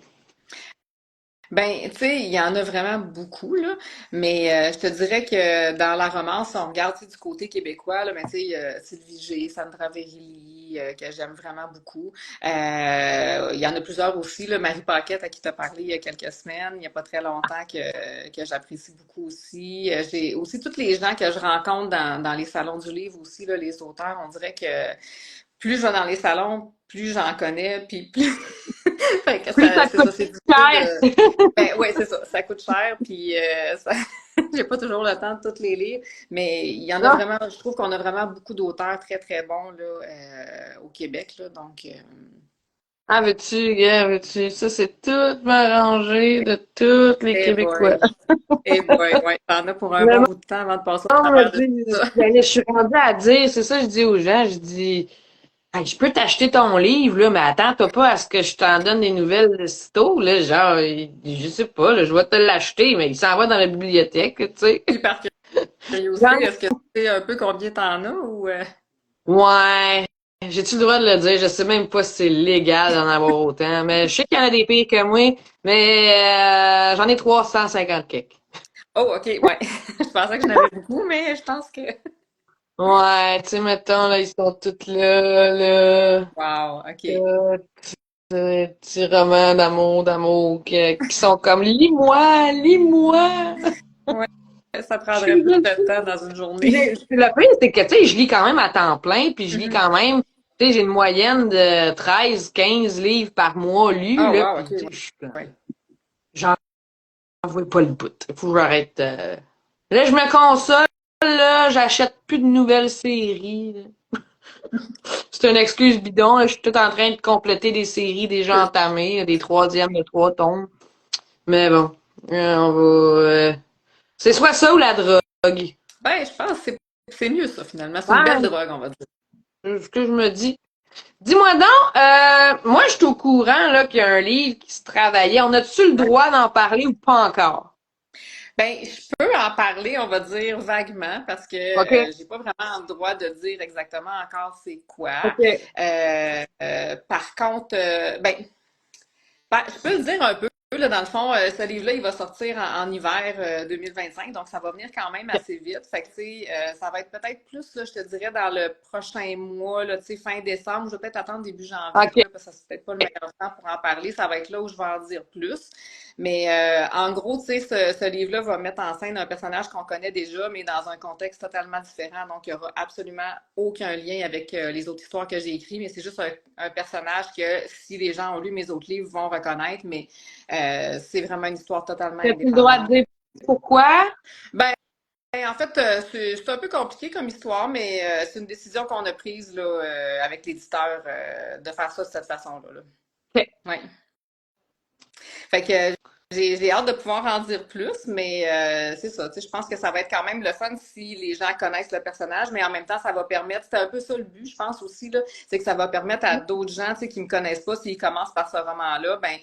Speaker 1: Ben, tu sais, il y en a vraiment beaucoup, là, mais je te dirais que dans la romance, on regarde, tu sais, du côté québécois, là, mais tu sais, Sylvie G, Sandra Vérilli, que j'aime vraiment beaucoup. Il y en a plusieurs aussi, là, Marie Paquette, à qui tu as parlé il y a quelques semaines, il n'y a pas très longtemps, que j'apprécie beaucoup aussi. J'ai aussi tous les gens que je rencontre dans les salons du livre aussi, là, les auteurs, on dirait que plus je vais dans les salons, plus j'en connais, puis plus... Fait que
Speaker 2: Plus ça
Speaker 1: c'est
Speaker 2: coûte
Speaker 1: ça, c'est difficile
Speaker 2: cher.
Speaker 1: de... Ben ouais, c'est ça, ça coûte cher, puis ça... j'ai pas toujours le temps de toutes les lire, mais il y en a
Speaker 2: Non?
Speaker 1: vraiment, je trouve qu'on a vraiment beaucoup d'auteurs très très bons là, au Québec, là, donc...
Speaker 2: Ah, veux-tu, gars, veux-tu? Ça, c'est tout m'arranger de tous les
Speaker 1: Eh
Speaker 2: Québécois.
Speaker 1: boy, eh boy, ouais, t'en as pour un
Speaker 2: Le
Speaker 1: bon
Speaker 2: monde
Speaker 1: bout de temps avant de passer au
Speaker 2: me
Speaker 1: travers de
Speaker 2: dit,
Speaker 1: tout ça.
Speaker 2: ben là, je suis rendue à dire, c'est ça, je dis aux gens, je dis, hey, je peux t'acheter ton livre, là, mais attends-toi pas à ce que je t'en donne des nouvelles de sitôt, là, genre, je sais pas, là, je vais te l'acheter, mais il s'en va dans la bibliothèque, tu sais.
Speaker 1: Puis par curiosité,
Speaker 2: Genre,
Speaker 1: est-ce que tu sais un peu combien t'en as ou...
Speaker 2: ouais. J'ai-tu le droit de le dire? Je sais même pas si c'est légal d'en avoir autant, mais je sais qu'il y en a des pires que moi, mais j'en ai 350 quelques.
Speaker 1: Oh, ok, ouais. Je pensais que j'en avais beaucoup, mais je pense que...
Speaker 2: Ouais, tu sais, mettons, là, ils sont tous là, là.
Speaker 1: Wow, ok.
Speaker 2: Euh, petits romans d'amour qui sont comme lis-moi, lis-moi.
Speaker 1: Ouais, ça
Speaker 2: Je
Speaker 1: prendrait
Speaker 2: suis
Speaker 1: plus de
Speaker 2: juste.
Speaker 1: temps dans une journée.
Speaker 2: Le pire, c'est que tu sais, je lis quand même à temps plein, puis je lis
Speaker 1: Mhm.
Speaker 2: quand même, tu sais, j'ai une moyenne de 13, 15 livres par mois lus,
Speaker 1: Ah,
Speaker 2: là,
Speaker 1: wow, ok,
Speaker 2: puis tu sais,
Speaker 1: ouais. Ouais.
Speaker 2: j'en vois pas le bout. Il faut que j'arrête. Là, je me console, là, j'achète plus de nouvelles séries, là. C'est une excuse bidon, là. Je suis tout en train de compléter des séries déjà entamées, des troisièmes de 3 tomes. Mais bon, on va. C'est soit ça ou la drogue.
Speaker 1: Ben, je pense que c'est mieux ça, finalement. C'est une belle
Speaker 2: Ouais,
Speaker 1: drogue, on va dire.
Speaker 2: c'est ce que je me dis. Dis-moi donc, moi je suis au courant là qu'il y a un livre qui se travaillait. On a-tu le droit d'en parler ou pas encore?
Speaker 1: Ben, je peux en parler, on va dire vaguement, parce que
Speaker 2: OK.
Speaker 1: j'ai pas vraiment le droit de dire exactement encore c'est quoi.
Speaker 2: OK.
Speaker 1: Par contre, ben, je peux le dire un peu. Là, dans le fond, ce livre-là, il va sortir en hiver 2025, donc ça va venir quand même assez vite. Fait que, tu sais, ça va être peut-être plus, là, je te dirais, dans le prochain mois, là, tu sais, fin décembre. Je vais peut-être attendre début janvier,
Speaker 2: OK.
Speaker 1: là, parce que c'est peut-être pas le meilleur temps pour en parler. Ça va être là où je vais en dire plus. Mais en gros, tu sais, ce livre-là va mettre en scène un personnage qu'on connaît déjà, mais dans un contexte totalement différent. Donc, il n'y aura absolument aucun lien avec les autres histoires que j'ai écrites, mais c'est juste un personnage que, si les gens ont lu mes autres livres, vont reconnaître, mais c'est vraiment une histoire totalement
Speaker 2: As-tu le droit de
Speaker 1: indépendante.
Speaker 2: dire pourquoi?
Speaker 1: Ben, en fait, c'est un peu compliqué comme histoire, mais c'est une décision qu'on a prise là, avec l'éditeur de faire ça de cette façon-là. Là.
Speaker 2: OK.
Speaker 1: Ouais. Fait que j'ai hâte de pouvoir en dire plus, mais c'est ça. Tu sais, je pense que ça va être quand même le fun si les gens connaissent le personnage, mais en même temps, ça va permettre, c'est un peu ça le but, je pense aussi, là, c'est que ça va permettre à d'autres gens, tu sais, qui me connaissent pas, s'ils commencent par ce roman-là, ben,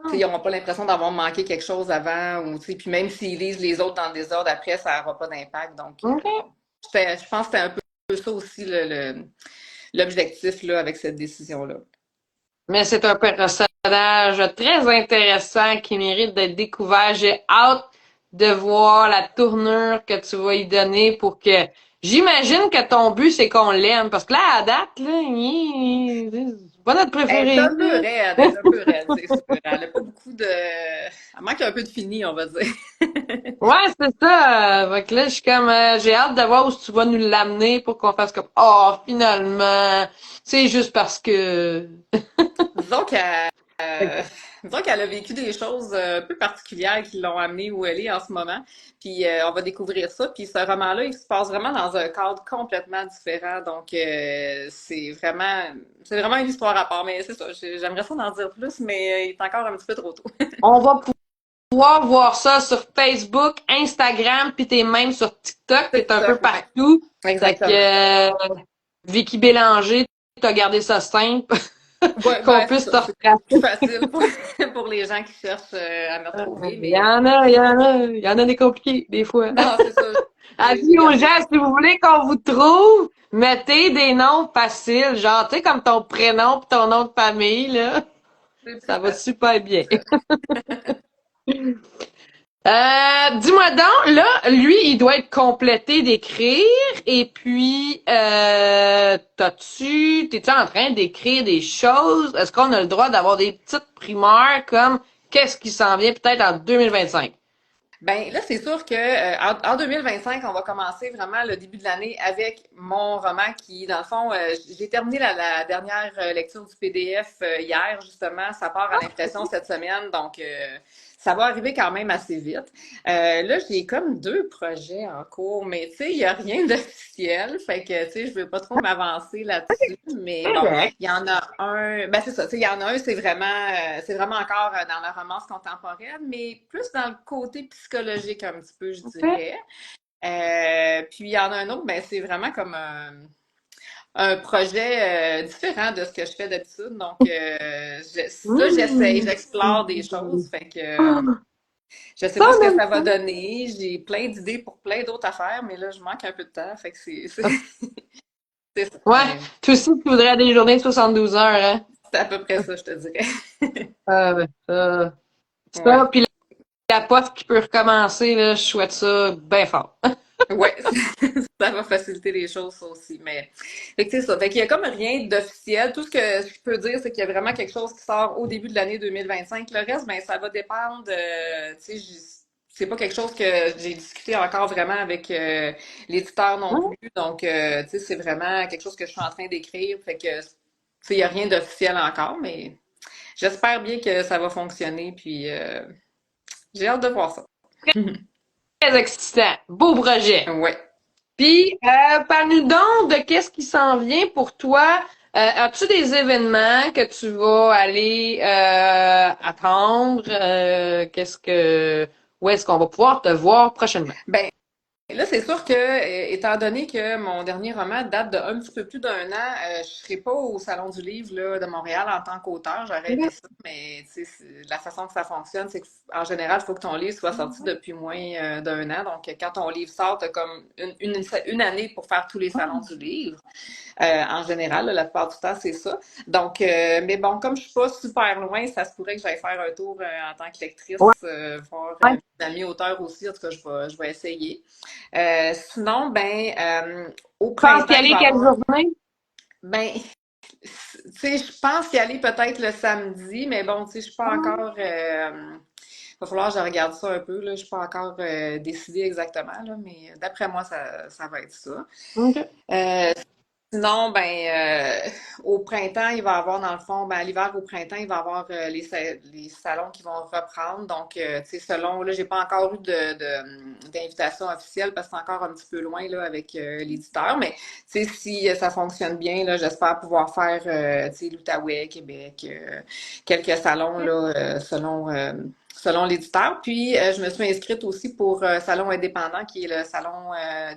Speaker 1: tu sais, ils n'auront pas l'impression d'avoir manqué quelque chose avant, ou, tu sais, puis même s'ils lisent les autres dans le désordre après, ça n'aura pas d'impact. Donc,
Speaker 2: OK.
Speaker 1: je pense que c'était un peu ça aussi l'objectif là, avec cette décision-là.
Speaker 2: Mais c'est un personnage très intéressant qui mérite d'être découvert. J'ai hâte de voir la tournure que tu vas y donner pour que j'imagine que ton but c'est qu'on l'aime parce que là à date là, c'est pas notre
Speaker 1: Elle est
Speaker 2: préféré.
Speaker 1: un peu raide, elle est un peu raide, c'est sûr. Elle n'a pas beaucoup de. Elle manque un peu de fini, on va dire.
Speaker 2: Ouais, c'est ça. Fait que là, je suis comme j'ai hâte de voir où tu vas nous l'amener pour qu'on fasse comme oh finalement c'est juste parce que
Speaker 1: Disons qu'elle disons qu'elle a vécu des choses un peu particulières qui l'ont amenée où elle est en ce moment. Puis on va découvrir ça. Puis ce roman-là, il se passe vraiment dans un cadre complètement différent. Donc c'est vraiment une histoire à part. Mais c'est ça, j'aimerais ça en dire plus, mais il est encore un petit peu trop tôt.
Speaker 2: on va pouvoir voir ça sur Facebook, Instagram, puis t'es même sur TikTok,
Speaker 1: C'est
Speaker 2: t'es un
Speaker 1: ça,
Speaker 2: peu
Speaker 1: ouais.
Speaker 2: partout. Fait
Speaker 1: Exactement.
Speaker 2: que Vicky Bélanger, t'as gardé ça simple,
Speaker 1: Ouais,
Speaker 2: qu'on
Speaker 1: ben c'est
Speaker 2: puisse
Speaker 1: ça.
Speaker 2: te
Speaker 1: C'est plus
Speaker 2: retracer.
Speaker 1: facile pour, pour les gens qui cherchent à me retrouver.
Speaker 2: Il y
Speaker 1: Mais
Speaker 2: en a, il y en a, il y en a des compliqués, des fois.
Speaker 1: non, c'est ça. J'ai
Speaker 2: Avis aux
Speaker 1: gardé
Speaker 2: gens,
Speaker 1: ça.
Speaker 2: si vous voulez qu'on vous trouve, mettez des noms faciles, genre, tu sais, comme ton prénom pis ton nom de famille, là.
Speaker 1: C'est plus
Speaker 2: Ça va
Speaker 1: facile.
Speaker 2: super bien. Dis-moi donc, là, lui, il doit être complété d'écrire, et puis, t'es-tu en train d'écrire des choses? Est-ce qu'on a le droit d'avoir des petites primeurs comme qu'est-ce qui s'en vient peut-être en 2025?
Speaker 1: Ben là, c'est sûr que en 2025, on va commencer vraiment le début de l'année avec mon roman qui, dans le fond, j'ai terminé la dernière lecture du PDF hier, justement. Ça part à l'impression cette semaine, donc ça va arriver quand même assez vite. Là, j'ai comme deux projets en cours, mais tu sais, il n'y a rien d'officiel, fait que tu sais, je ne veux pas trop m'avancer là-dessus, mais bon,
Speaker 2: Correct.
Speaker 1: il y en a un, ben c'est ça, tu sais, il y en a un, c'est vraiment encore dans la romance contemporaine, mais plus dans le côté psychologique un petit peu, je
Speaker 2: OK.
Speaker 1: dirais. Puis il y en a un autre, ben c'est vraiment comme un projet différent de ce que je fais d'habitude. Donc là,
Speaker 2: Mmh.
Speaker 1: j'explore des choses, fait que je sais
Speaker 2: Ça,
Speaker 1: pas ce
Speaker 2: on
Speaker 1: que
Speaker 2: aime
Speaker 1: ça va
Speaker 2: ça.
Speaker 1: donner. J'ai plein d'idées pour plein d'autres affaires, mais là, je manque un peu de temps, fait que c'est ça.
Speaker 2: Ouais,
Speaker 1: Mais
Speaker 2: toi aussi, tu voudrais des journées de 72 heures, hein?
Speaker 1: c'est à peu près ça, je te dirais.
Speaker 2: Ça,
Speaker 1: Ouais.
Speaker 2: puis la poste qui peut recommencer, là, je souhaite ça bien fort.
Speaker 1: Ouais, ça va faciliter les choses, ça aussi. Mais, fait que c'est ça. Fait qu'il y a comme rien d'officiel. Tout ce que je peux dire, c'est qu'il y a vraiment quelque chose qui sort au début de l'année 2025. Le reste, ben, ça va dépendre. Tu sais, c'est pas quelque chose que j'ai discuté encore vraiment avec l'éditeur non
Speaker 2: Hein?
Speaker 1: plus. Donc, tu sais, c'est vraiment quelque chose que je suis en train d'écrire. Fait que, tu sais, il y a rien d'officiel encore, mais j'espère bien que ça va fonctionner. Puis, j'ai hâte de voir ça.
Speaker 2: Très excitant. Beau projet.
Speaker 1: Ouais.
Speaker 2: Puis, parle-nous donc de qu'est-ce qui s'en vient pour toi. As-tu des événements que tu vas aller attendre? Où est-ce qu'on va pouvoir te voir prochainement?
Speaker 1: Ben, là, c'est sûr que, étant donné que mon dernier roman date de un petit peu plus d'un an, je serai pas au Salon du Livre là, de Montréal en tant qu'auteur, j'aurais aimé ça. mais la façon que ça fonctionne, c'est qu'en général, il faut que ton livre soit sorti depuis moins d'un an. Donc, quand ton livre sort, tu as comme une année pour faire tous les salons du livre. En général, là, la plupart du temps, c'est ça. Donc, mais bon, comme je suis pas super loin, ça se pourrait que j'aille faire un tour en tant que lectrice,
Speaker 2: Ouais,
Speaker 1: voir
Speaker 2: ouais.
Speaker 1: mes amis auteurs aussi. En tout cas, je vais essayer. Sinon, au
Speaker 2: Tu penses y
Speaker 1: printemps, il
Speaker 2: aller
Speaker 1: va y
Speaker 2: quelle
Speaker 1: avoir.
Speaker 2: journée?
Speaker 1: Ben, tu sais, je pense y aller peut-être le samedi, mais bon, tu sais, je suis pas encore. Va falloir que je regarde ça un peu, là. Je suis pas encore décidée exactement, là, mais d'après moi, ça va être ça.
Speaker 2: OK.
Speaker 1: Euh, Sinon, au printemps, il va y avoir, dans le fond, à l'hiver, au printemps, il va y avoir les salons qui vont reprendre. Donc, tu sais, selon, là, j'ai pas encore eu d'invitation officielle parce que c'est encore un petit peu loin, là, avec l'éditeur. Mais, tu sais, si ça fonctionne bien, là, j'espère pouvoir faire, tu sais, l'Outaouais, Québec, quelques salons, là, selon l'éditeur. Puis, je me suis inscrite aussi pour Salon indépendant, qui est le salon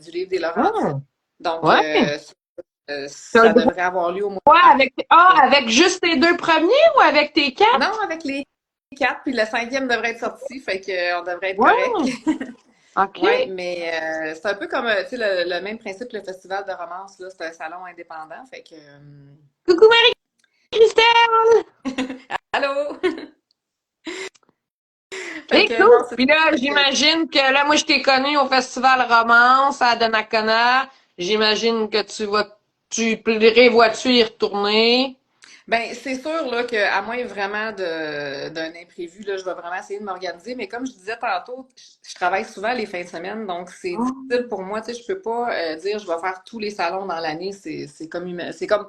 Speaker 1: du livre des Laurentides.
Speaker 2: Ah,
Speaker 1: Donc,
Speaker 2: ouais. T'as
Speaker 1: ça
Speaker 2: le droit
Speaker 1: devrait avoir lieu au mois
Speaker 2: avec, avec juste tes deux premiers ou avec tes
Speaker 1: Non,
Speaker 2: quatre?
Speaker 1: avec les quatre, puis le cinquième devrait être sorti, fait que on devrait être correct.
Speaker 2: Ouais. OK.
Speaker 1: Ouais, mais c'est un peu comme tu sais le même principe le festival de romance là, c'est un salon indépendant, fait que
Speaker 2: Coucou Marie-Christelle!
Speaker 1: allô. Fait
Speaker 2: C'est
Speaker 1: que non,
Speaker 2: cool.
Speaker 1: c'est
Speaker 2: Puis là,
Speaker 1: ça que
Speaker 2: j'imagine que là, moi, je t'ai connu au Festival Romance à Donnacona. J'imagine que tu prévois-tu y retourner?
Speaker 1: c'est sûr là que à moins vraiment d'un imprévu là, je vais vraiment essayer de m'organiser. Mais comme je disais tantôt, je travaille souvent les fins de semaine, donc c'est difficile pour moi. Tu sais, je peux pas dire je vais faire tous les salons dans l'année. C'est comme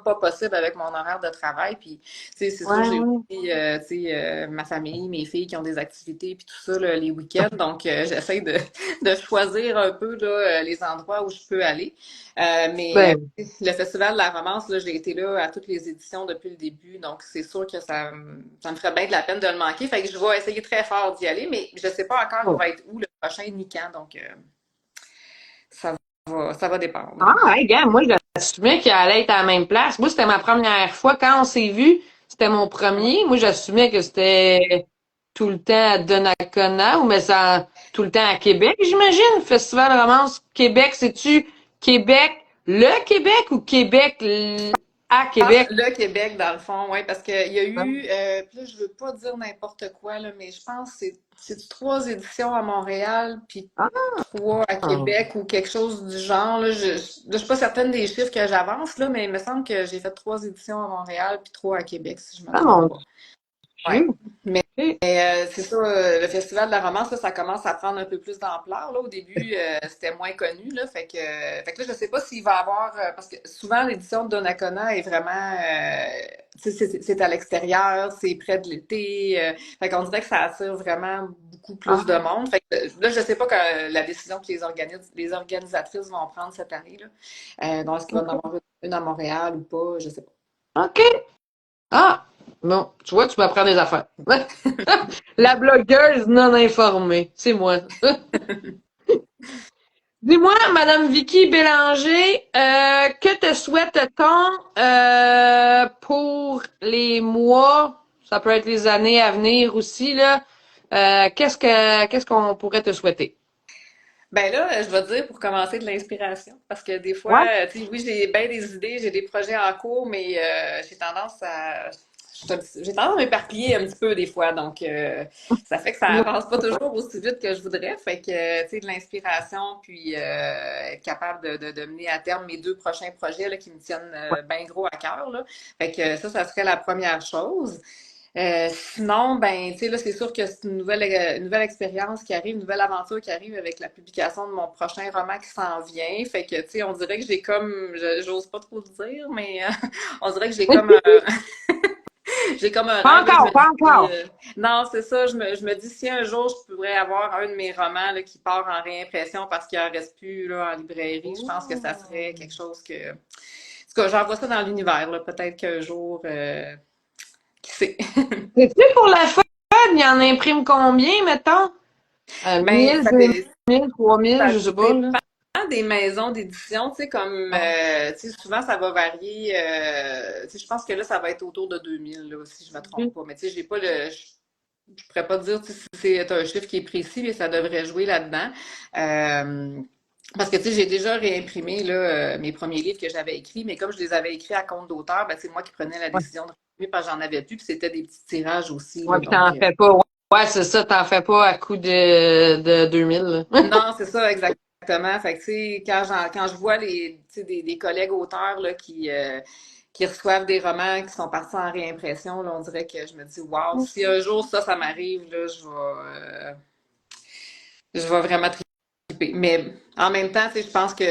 Speaker 1: pas possible avec mon horaire de travail. Puis tu sais, c'est sûr
Speaker 2: Ouais,
Speaker 1: j'ai
Speaker 2: ouais.
Speaker 1: aussi tu sais ma famille, mes filles qui ont des activités puis tout ça là, les week-ends. Donc j'essaie de choisir un peu là, les endroits où je peux aller.
Speaker 2: Ben,
Speaker 1: Le Festival de la romance, là, j'ai été là à toutes les éditions depuis le début, donc c'est sûr que ça me ferait bien de la peine de le manquer. Fait que je vais essayer très fort d'y aller, mais je sais pas encore il
Speaker 2: oh.
Speaker 1: va être où le prochain ni quand, donc ça ça va dépendre.
Speaker 2: Ah, hey, gars, moi, j'assumais qu'il allait être à la même place. Moi, c'était ma première fois. Quand on s'est vu, c'était mon
Speaker 1: Ouais.
Speaker 2: premier. Moi, j'assumais que c'était tout le temps à Donnacona, ou mais ça, tout le temps à Québec, j'imagine. Festival Romance Québec, c'est-tu Québec, le Québec ou Québec à
Speaker 1: Je pense
Speaker 2: Québec?
Speaker 1: le Québec, dans le fond, oui, parce qu'il y a
Speaker 2: Ah,
Speaker 1: eu, puis là, je veux pas dire n'importe quoi, là, mais je pense que c'est trois éditions à Montréal, puis trois à Québec ou quelque chose du genre. Là, je suis pas certaine des chiffres que j'avance, là, mais il me semble que j'ai fait trois éditions à Montréal puis trois à Québec, si je me
Speaker 2: ah,
Speaker 1: trompe
Speaker 2: mon
Speaker 1: pas. Ouais.
Speaker 2: Dieu. OK.
Speaker 1: C'est ça, le Festival de la romance, là, ça commence à prendre un peu plus d'ampleur. Là. Au début, c'était moins connu. Là, fait que là, je sais pas s'il va y avoir. Parce que souvent, l'édition de Donnacona est vraiment. Tu sais, c'est à l'extérieur, c'est près de l'été. Fait qu'on dirait que ça attire vraiment beaucoup plus de
Speaker 2: Ah,
Speaker 1: monde. Fait que là, je sais pas la décision que les organisatrices vont prendre cette année. Là. Donc, est-ce qu'il va y en
Speaker 2: OK.
Speaker 1: avoir une à Montréal ou pas? Je sais pas.
Speaker 2: OK. Ah, bon, tu vois, tu m'apprends des affaires. La blogueuse non informée, c'est moi. Dis-moi, Madame Vicky Bélanger, que te souhaite-t-on pour les mois, ça peut être les années à venir aussi, là, qu'est-ce qu'on pourrait te souhaiter?
Speaker 1: Ben là, je vais te dire pour commencer de l'inspiration, parce que des fois,
Speaker 2: Ouais.
Speaker 1: tu sais, oui, j'ai bien des idées, j'ai des projets en cours, mais j'ai tendance à m'éparpiller un petit peu des fois, donc ça fait que ça avance pas toujours aussi vite que je voudrais. Fait que, tu sais, de l'inspiration, puis être capable de mener à terme mes deux prochains projets là, qui me tiennent bien gros à cœur, là. Fait que ça serait la première chose. Sinon, tu sais, là, c'est sûr que c'est une nouvelle expérience qui arrive, une nouvelle aventure qui arrive avec la publication de mon prochain roman qui s'en vient. Fait que, tu sais, on dirait que j'ai comme, j'ose pas trop le dire, mais on dirait que j'ai comme un
Speaker 2: Pas
Speaker 1: rêve, là, je
Speaker 2: encore,
Speaker 1: me
Speaker 2: pas
Speaker 1: dis,
Speaker 2: encore.
Speaker 1: non, c'est ça, je me dis si un jour je pourrais avoir un de mes romans là, qui part en réimpression parce qu'il en reste plus là, en librairie, je pense que ça serait quelque chose que, en tout cas, j'envoie ça dans l'univers, là, peut-être qu'un jour, qui sait.
Speaker 2: C'est-tu pour la fun? Il en imprime combien, mettons?
Speaker 1: Ben,
Speaker 2: 1000,
Speaker 1: ça,
Speaker 2: 2000, 3000,
Speaker 1: ça
Speaker 2: je sais pas,
Speaker 1: dépend.
Speaker 2: là.
Speaker 1: des maisons d'édition, tu sais, comme, tu sais, souvent ça va varier. Tu sais, je pense que là, ça va être autour de 2000, là, si je me trompe pas. Mais tu sais, j'ai pas je pourrais pas te dire tu sais, si c'est un chiffre qui est précis, mais ça devrait jouer là-dedans. Parce que, tu sais, j'ai déjà réimprimé là, mes premiers livres que j'avais écrits, mais comme je les avais écrits à compte d'auteur, ben, c'est moi qui prenais la
Speaker 2: Ouais,
Speaker 1: décision de réimprimer parce que j'en avais plus, puis c'était des petits tirages aussi,
Speaker 2: ouais,
Speaker 1: là,
Speaker 2: puis t'en
Speaker 1: donc...
Speaker 2: fais pas. Ouais, ouais, c'est ça, t'en fais pas à coup de 2000. Là.
Speaker 1: Non, c'est ça, exactement. Fait que, tu sais, quand je vois tu sais, des collègues auteurs là, qui reçoivent des romans qui sont partis en réimpression, là, on dirait que je me dis, waouh, si un jour ça m'arrive, là, je vais vraiment triper. Mais en même temps, tu sais, je pense que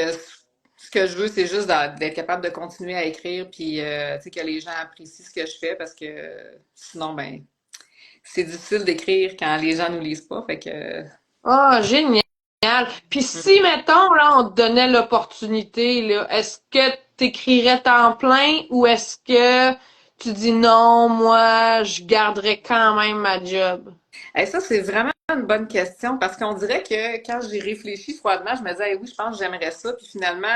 Speaker 1: ce que je veux, c'est juste d'être capable de continuer à écrire, puis, tu sais, que les gens apprécient ce que je fais, parce que sinon, ben, c'est difficile d'écrire quand les gens nous lisent pas. Fait que,
Speaker 2: Ah, génial. Puis si, mettons, là, on te donnait l'opportunité, là, est-ce que t'écrirais temps plein ou est-ce que tu dis non, moi, je garderais quand même ma job?
Speaker 1: hey, ça, c'est vraiment une bonne question parce qu'on dirait que quand j'y réfléchis froidement, je me disais, hey, oui, je pense que j'aimerais ça. Puis finalement,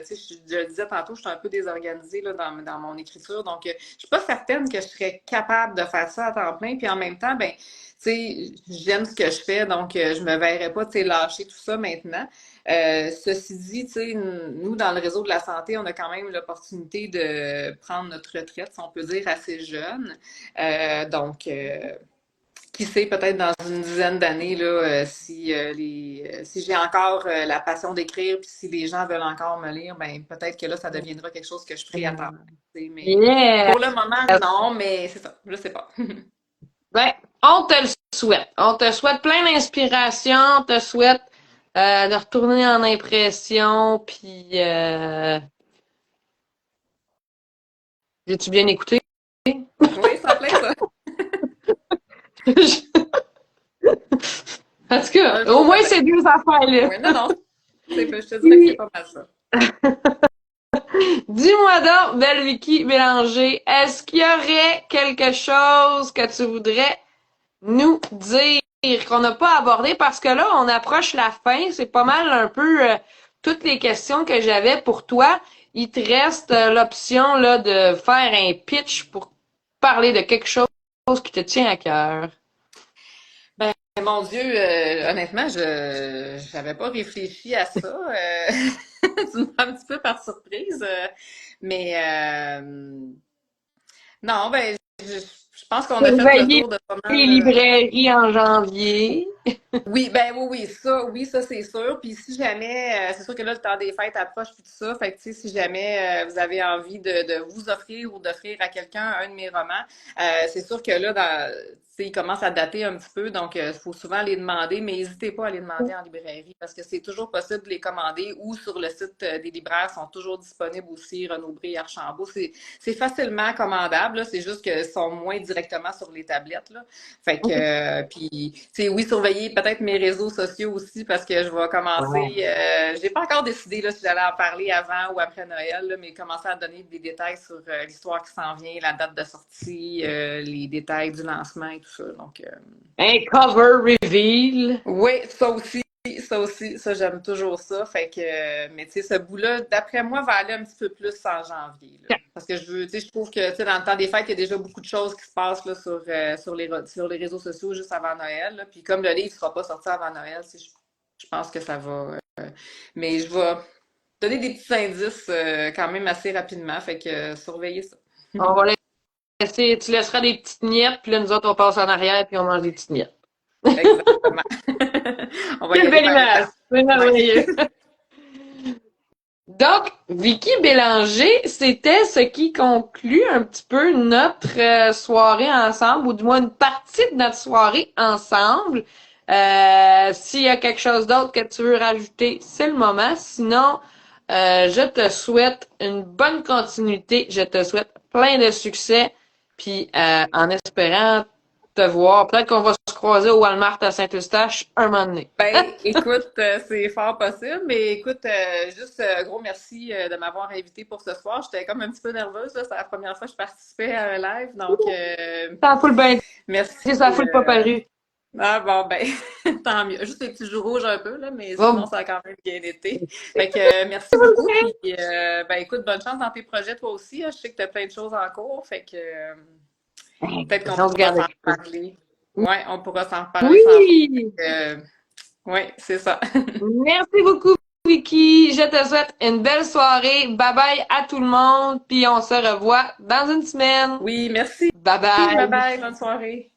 Speaker 1: tu sais, je le disais tantôt, je suis un peu désorganisée là, dans mon écriture. Donc, je suis pas certaine que je serais capable de faire ça à temps plein. Puis en même temps, ben, tu sais, j'aime ce que je fais, donc je me verrais pas, tu sais, lâcher tout ça maintenant. Ceci dit, tu sais, nous, dans le réseau de la santé, on a quand même l'opportunité de prendre notre retraite, si on peut dire, assez jeune. Donc, qui sait, peut-être dans une dizaine d'années, là, si j'ai encore la passion d'écrire, puis si les gens veulent encore me lire, ben peut-être que là, ça deviendra quelque chose que je ferai à temps plein. Mais
Speaker 2: Yeah!
Speaker 1: pour le moment, non, mais c'est ça, je sais pas.
Speaker 2: Ben, on te le souhaite. On te souhaite plein d'inspiration, on te souhaite de retourner en impression, puis j'ai-tu bien écouté?
Speaker 1: Oui, ça plaît, ça.
Speaker 2: En tout cas,
Speaker 1: Un
Speaker 2: au
Speaker 1: jour
Speaker 2: moins
Speaker 1: peut-être.
Speaker 2: ces deux affaires-là.
Speaker 1: Oui, non, non, je te dirais que c'est
Speaker 2: Puis,
Speaker 1: pas mal ça.
Speaker 2: dis-moi donc, belle Vicky Bélanger, est-ce qu'il y aurait quelque chose que tu voudrais nous dire qu'on n'a pas abordé? Parce que là, on approche la fin. C'est pas mal un peu toutes les questions que j'avais pour toi. Il te reste l'option là de faire un pitch pour parler de quelque chose qui te tient à cœur.
Speaker 1: Ben, mon Dieu, honnêtement, je j'avais pas réfléchi à ça. Tu me prends un petit peu par surprise. Mais non, ben, je pense qu'on a fait le
Speaker 2: Surveiller
Speaker 1: tour de pas
Speaker 2: les
Speaker 1: mal.
Speaker 2: librairies en janvier.
Speaker 1: Oui, ça c'est sûr. Puis si jamais, c'est sûr que là le temps des fêtes approche puis tout ça, fait que tu sais, si jamais vous avez envie de vous offrir ou d'offrir à quelqu'un un de mes romans, c'est sûr que là, tu sais, il commence à dater un petit peu, donc il faut souvent les demander, mais n'hésitez pas à les demander en librairie parce que c'est toujours possible de les commander ou sur le site des libraires sont toujours disponibles aussi, Renaud-Bré et Archambault. C'est facilement commandable, là, c'est juste qu'ils sont moins directement sur les tablettes, là. Fait que, puis, tu sais, oui, surveiller peut-être mes réseaux sociaux aussi parce que je vais commencer.
Speaker 2: Ouais.
Speaker 1: J'ai pas encore décidé là, si j'allais en parler avant ou après Noël, là, mais commencer à donner des détails sur l'histoire qui s'en vient, la date de sortie, les détails du lancement et tout ça. Donc,
Speaker 2: Un cover reveal.
Speaker 1: oui, ça j'aime toujours ça. Fait que, mais tu sais, ce bout-là, d'après moi, va aller un petit peu plus en janvier, là. Parce que tu sais, je trouve que, tu sais, dans le temps des fêtes, il y a déjà beaucoup de choses qui se passent là, sur les réseaux sociaux juste avant Noël, là. Puis comme le livre ne sera pas sorti avant Noël, tu sais, je pense que ça va. Mais je vais donner des petits indices quand même assez rapidement. Fait que surveillez ça.
Speaker 2: On va laisser, tu laisseras des petites miettes, puis là, nous autres, on passe en arrière, puis on mange des petites miettes.
Speaker 1: Exactement. On va y
Speaker 2: Quelle
Speaker 1: aller
Speaker 2: belle
Speaker 1: par
Speaker 2: image!
Speaker 1: étapes.
Speaker 2: C'est
Speaker 1: Ouais.
Speaker 2: merveilleux. Donc, Vicky Bélanger, c'était ce qui conclut un petit peu notre soirée ensemble, ou du moins une partie de notre soirée ensemble. S'il y a quelque chose d'autre que tu veux rajouter, c'est le moment. Sinon, je te souhaite une bonne continuité. Je te souhaite plein de succès. Puis, en espérant te voir, peut-être qu'on va se croiser au Walmart à Saint-Eustache un moment donné.
Speaker 1: Ben, écoute, c'est fort possible, mais écoute, juste gros merci de m'avoir invité pour ce soir. J'étais comme un petit peu nerveuse, là. C'est la première fois que je participais à un live, donc
Speaker 2: Ça fout le bien,
Speaker 1: merci.
Speaker 2: ça fout le pas paru.
Speaker 1: Ah bon, ben, tant mieux. Juste les petits joues rouges un peu, là, mais sinon,
Speaker 2: Oh,
Speaker 1: ça a quand même bien été. Fait que merci beaucoup. Puis, ben, écoute, bonne chance dans tes projets, toi aussi. Hein. Je sais que tu as plein de choses en cours. Fait que peut-être qu'on
Speaker 2: on se
Speaker 1: pourra
Speaker 2: garde
Speaker 1: s'en
Speaker 2: occupé.
Speaker 1: reparler. Ouais, on pourra s'en reparler sans faute.
Speaker 2: Oui!
Speaker 1: Ouais, c'est ça.
Speaker 2: Merci beaucoup, Vicky. Je te souhaite une belle soirée. Bye bye à tout le monde. Puis on se revoit dans une semaine.
Speaker 1: Oui, merci.
Speaker 2: Bye
Speaker 1: Bye
Speaker 2: bye.
Speaker 1: bye, bonne soirée.